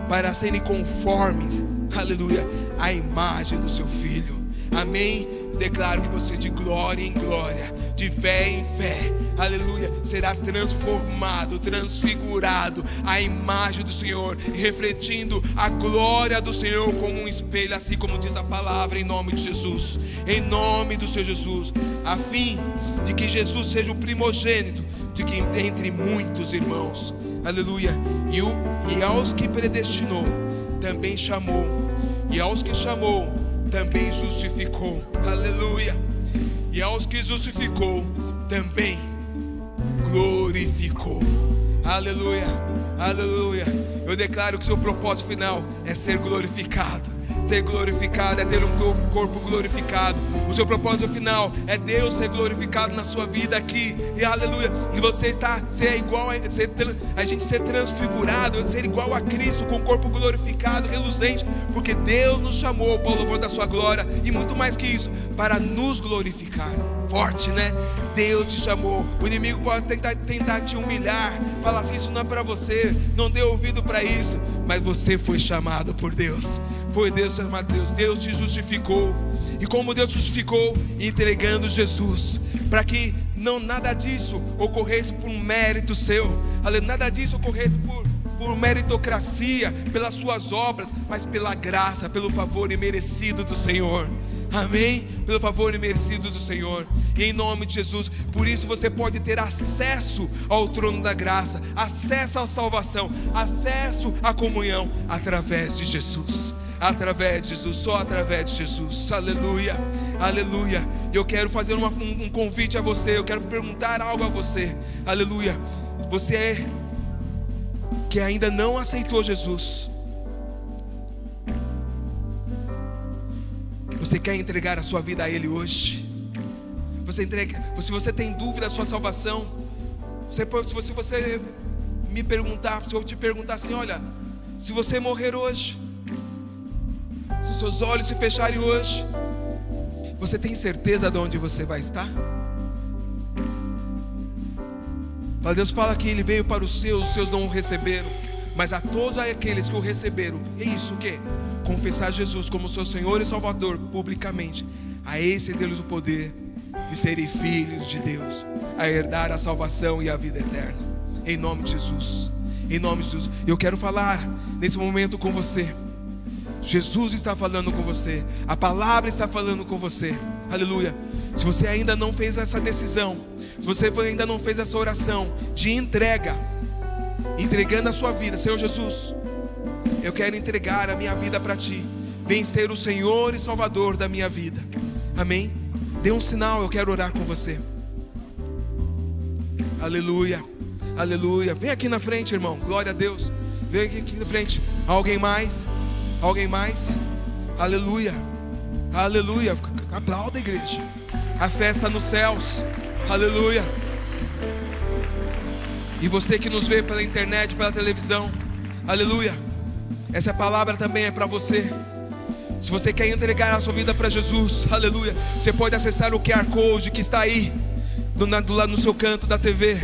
para serem conformes, aleluia, a imagem do seu Filho. Amém. Declaro que você, de glória em glória, de fé em fé, aleluia, será transformado, transfigurado à imagem do Senhor, refletindo a glória do Senhor como um espelho, assim como diz a palavra, em nome de Jesus, em nome do Senhor Jesus, a fim de que Jesus seja o primogênito de que entre muitos irmãos, aleluia. E aos que predestinou, também chamou, e aos que chamou, também justificou, aleluia. E aos que justificou, também glorificou, aleluia, aleluia. Eu declaro que seu propósito final é ser glorificado. Ser glorificado é ter um corpo glorificado. O seu propósito final é Deus ser glorificado na sua vida aqui, e aleluia. E você ser igual a gente ser transfigurado, ser igual a Cristo, com o corpo glorificado, reluzente, porque Deus nos chamou para o louvor da sua glória, e muito mais que isso, para nos glorificar. Forte, né? Deus te chamou. O inimigo pode tentar te humilhar, falar assim: isso não é para você, não dê ouvido para isso, mas você foi chamado por Deus. Foi Deus chamado por Deus. Deus te justificou. E como Deus te justificou? Entregando Jesus, para que nada disso ocorresse por um mérito seu, nada disso ocorresse por meritocracia, pelas suas obras, mas pela graça, pelo favor imerecido do Senhor. Amém? Pelo favor imerecido do Senhor. E em nome de Jesus, por isso você pode ter acesso ao trono da graça, acesso à salvação, acesso à comunhão, através de Jesus. Através de Jesus, só através de Jesus. Aleluia, aleluia. Eu quero fazer um convite a você. Eu quero perguntar algo a você. Aleluia. Você que ainda não aceitou Jesus, você quer entregar a sua vida a Ele hoje? Se você tem dúvida da sua salvação, se você me perguntar, se eu te perguntar assim: olha, se você morrer hoje, se seus olhos se fecharem hoje, você tem certeza de onde você vai estar? Deus fala que Ele veio para os seus não o receberam, mas a todos aqueles que o receberam, é isso o quê? Confessar Jesus como seu Senhor e Salvador publicamente. A esse deu-lhes o poder de serem filhos de Deus, a herdar a salvação e a vida eterna. Em nome de Jesus, em nome de Jesus. Eu quero falar nesse momento com você. Jesus está falando com você, a palavra está falando com você, aleluia. Se você ainda não fez essa decisão, se você ainda não fez essa oração de entrega, entregando a sua vida: Senhor Jesus, eu quero entregar a minha vida para Ti, vem ser o Senhor e Salvador da minha vida. Amém? Dê um sinal, eu quero orar com você. Aleluia, aleluia. Vem aqui na frente, irmão, glória a Deus. Vem aqui na frente. Alguém mais? Alguém mais? Aleluia. Aleluia. Aplauda, igreja. A festa nos céus. Aleluia. E você que nos vê pela internet, pela televisão, aleluia, essa palavra também é para você. Se você quer entregar a sua vida para Jesus, aleluia, você pode acessar o QR Code que está aí do lado no seu canto da TV,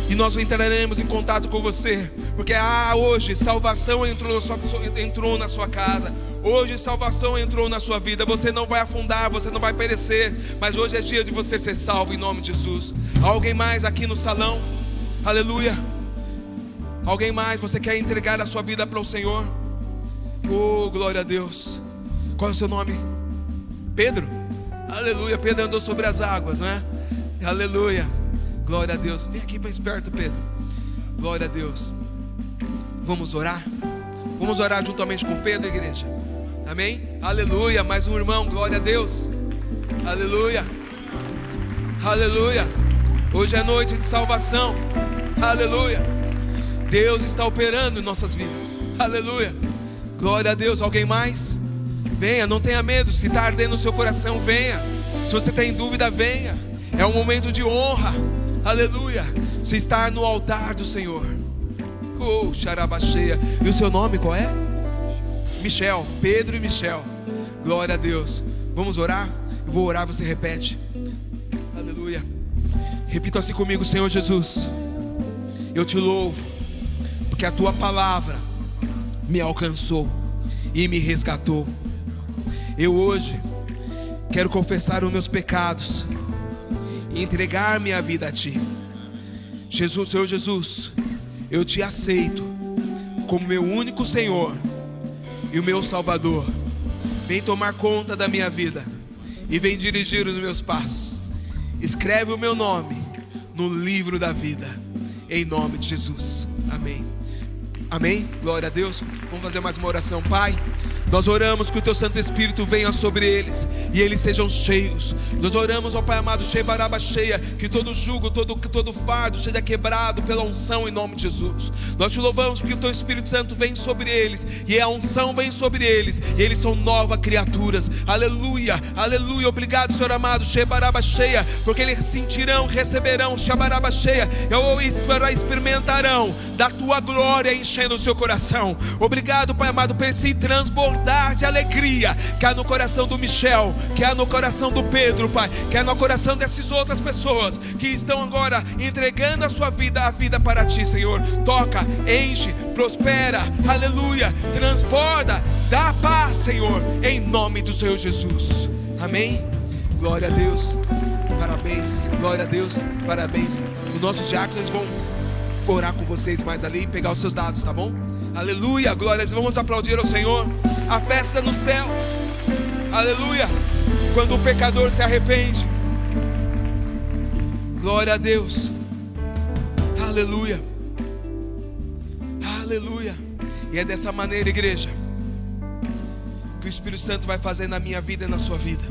e nós entraremos em contato com você. Porque hoje salvação entrou na sua casa. Hoje salvação entrou na sua vida. Você não vai afundar, você não vai perecer, mas hoje é dia de você ser salvo em nome de Jesus. Alguém mais aqui no salão? Aleluia. Alguém mais? Você quer entregar a sua vida para o Senhor? Oh, glória a Deus. Qual é o seu nome? Pedro? Aleluia. Pedro andou sobre as águas, né? Aleluia. Glória a Deus. Vem aqui mais perto, Pedro. Glória a Deus. Vamos orar? Vamos orar juntamente com Pedro, igreja. Amém? Aleluia. Mais um irmão. Glória a Deus. Aleluia. Aleluia. Hoje é noite de salvação. Aleluia. Deus está operando em nossas vidas. Aleluia. Glória a Deus. Alguém mais? Venha, não tenha medo. Se está ardendo no seu coração, venha. Se você tem dúvida, venha. É um momento de honra. Aleluia. Se está no altar do Senhor. Oh, xarabacheia. E o seu nome qual é? Michel. Pedro e Michel. Glória a Deus. Vamos orar? Eu vou orar, você repete. Aleluia. Repita assim comigo: Senhor Jesus, eu te louvo, porque a tua palavra me alcançou e me resgatou. Eu hoje quero confessar os meus pecados e entregar minha vida a ti. Jesus, Senhor Jesus, eu te aceito como meu único Senhor e o meu Salvador. Vem tomar conta da minha vida e vem dirigir os meus passos. Escreve o meu nome no livro da vida, em nome de Jesus. Amém. Amém. Glória a Deus. Vamos fazer mais uma oração. Pai, nós oramos que o teu Santo Espírito venha sobre eles e eles sejam cheios. Nós oramos, ó Pai amado, cheia, que todo jugo, todo fardo seja quebrado pela unção em nome de Jesus. Nós te louvamos porque o teu Espírito Santo vem sobre eles e a unção vem sobre eles e eles são novas criaturas. Aleluia, aleluia. Obrigado, Senhor amado, cheia, porque eles sentirão, receberão, cheia, e experimentarão da tua glória enchendo o seu coração. Obrigado, Pai amado, por esse transbordar de alegria que há no coração do Michel, que há no coração do Pedro, Pai, que há no coração dessas outras pessoas que estão agora entregando a sua vida, a vida para ti, Senhor. Toca, enche, prospera, aleluia, transborda, dá paz, Senhor, em nome do Senhor Jesus. Amém. Glória a Deus. Parabéns. Glória a Deus. Parabéns. Os nossos diáconos vão orar com vocês mais ali e pegar os seus dados, tá bom? Aleluia, glória a Deus. Vamos aplaudir ao Senhor. A festa no céu. Aleluia. Quando o pecador se arrepende. Glória a Deus. Aleluia. Aleluia. E é dessa maneira, igreja, que o Espírito Santo vai fazer na minha vida e na sua vida.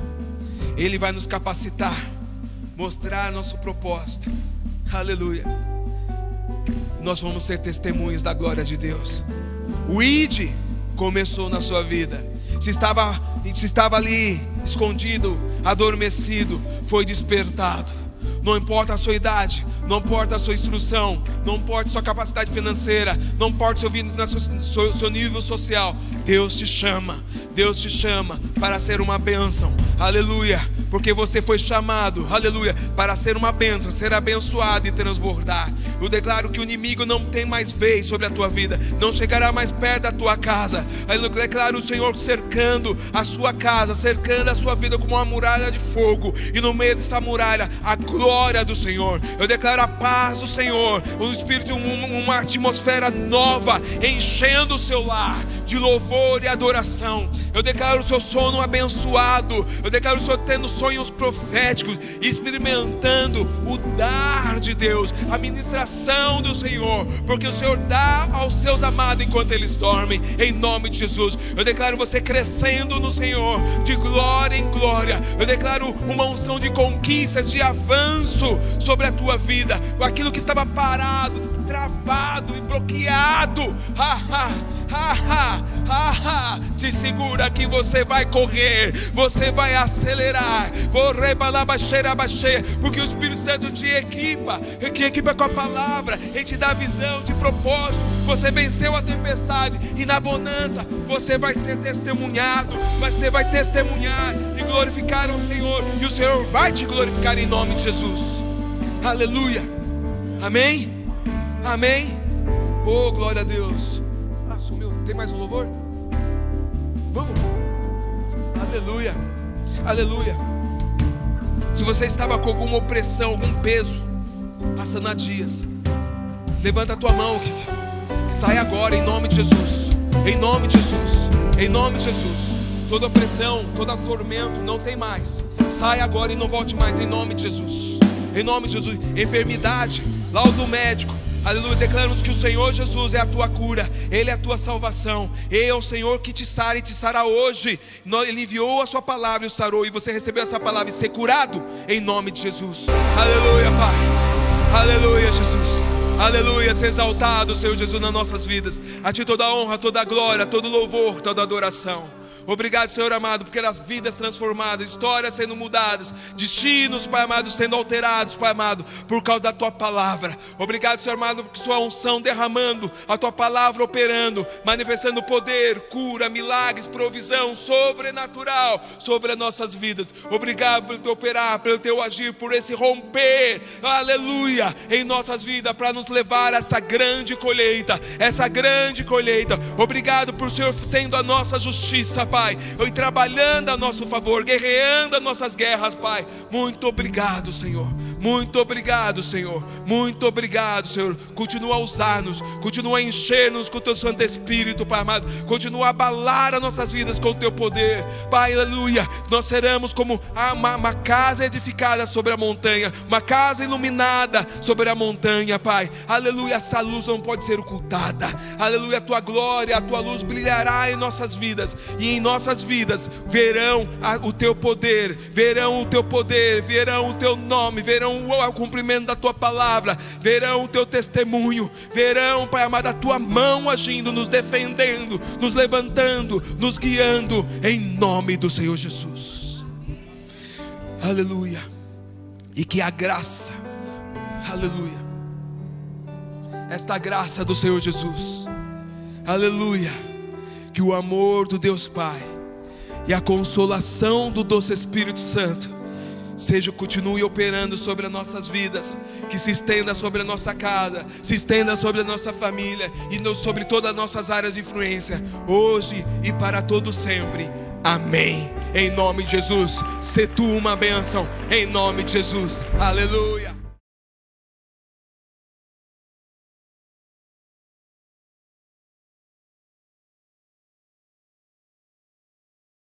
Ele vai nos capacitar, mostrar nosso propósito. Aleluia. Nós vamos ser testemunhos da glória de Deus. O ID começou na sua vida. Se estava ali escondido, adormecido, foi despertado. Não importa a sua idade, não importa a sua instrução, não importa a sua capacidade financeira, não importa o seu nível social. Deus te chama para ser uma bênção. Aleluia. Porque você foi chamado, aleluia, para ser uma bênção, ser abençoado e transbordar. Eu declaro que o inimigo não tem mais vez sobre a tua vida, não chegará mais perto da tua casa. Eu declaro o Senhor cercando a sua casa, cercando a sua vida como uma muralha de fogo. E no meio dessa muralha, a glória do Senhor. Eu declaro a paz do Senhor, o Espírito, uma atmosfera nova, enchendo o seu lar de louvor e adoração. Eu declaro o seu sono abençoado. Eu declaro o Senhor tendo sonhos proféticos, experimentando o dar de Deus, a ministração do Senhor, porque o Senhor dá aos seus amados enquanto eles dormem, em nome de Jesus. Eu declaro você crescendo no Senhor, de glória em glória. Eu declaro uma unção de conquista, de avanço sobre a tua vida. Aquilo que estava parado, travado e bloqueado, Te segura que você vai correr, você vai acelerar, porque o Espírito Santo te equipa com a palavra, Ele te dá visão de propósito. Você venceu a tempestade e na bonança você vai ser testemunhado, você vai testemunhar e glorificar ao Senhor, e o Senhor vai te glorificar em nome de Jesus. Aleluia, amém, amém. Oh, glória a Deus. Sumiu, tem mais um louvor? Vamos, aleluia, aleluia. Se você estava com alguma opressão, algum peso, passando há dias, levanta a tua mão, que sai agora em nome de Jesus, em nome de Jesus, em nome de Jesus. Toda opressão, todo tormento não tem mais, sai agora e não volte mais em nome de Jesus, em nome de Jesus. Enfermidade, laudo médico, aleluia, declaramos que o Senhor Jesus é a tua cura, Ele é a tua salvação, Ele é o Senhor que te sara e te sará hoje. Ele enviou a sua palavra e o sarou, e você recebeu essa palavra e ser curado em nome de Jesus. Aleluia, Pai, aleluia, Jesus, aleluia. Seja exaltado, Senhor Jesus, nas nossas vidas. A Ti toda a honra, toda a glória, todo louvor, toda a adoração. Obrigado, Senhor amado, porque as vidas transformadas, histórias sendo mudadas, destinos, Pai amado, sendo alterados, Pai amado, por causa da Tua palavra. Obrigado, Senhor amado, porque Sua unção derramando, a Tua palavra operando, manifestando poder, cura, milagres, provisão sobrenatural sobre as nossas vidas. Obrigado pelo Teu operar, pelo Teu agir, por esse romper, aleluia, em nossas vidas, para nos levar a essa grande colheita, essa grande colheita. Obrigado por Senhor sendo a nossa justiça, Pai, e trabalhando a nosso favor, guerreando as nossas guerras, Pai. Muito obrigado, Senhor. Muito obrigado, Senhor. Muito obrigado, Senhor. Continua a usar-nos, continua a encher-nos com o Teu Santo Espírito, Pai amado. Continua a abalar as nossas vidas com o Teu poder, Pai, aleluia. Nós seremos como uma casa edificada sobre a montanha, uma casa iluminada sobre a montanha, Pai, aleluia. Essa luz não pode ser ocultada, aleluia. A Tua glória, a Tua luz brilhará em nossas vidas, e em nossas vidas verão o Teu poder, verão o Teu poder, verão o Teu nome, verão o cumprimento da Tua palavra, verão o Teu testemunho, verão, Pai amado, a Tua mão agindo, nos defendendo, nos levantando, nos guiando, em nome do Senhor Jesus. Aleluia. E que a graça, aleluia, esta graça do Senhor Jesus, aleluia, que o amor do Deus Pai e a consolação do doce Espírito Santo continue operando sobre as nossas vidas, que se estenda sobre a nossa casa, se estenda sobre a nossa família e sobre todas as nossas áreas de influência, hoje e para todo sempre. Amém. Em nome de Jesus, se tu uma bênção, em nome de Jesus. Aleluia.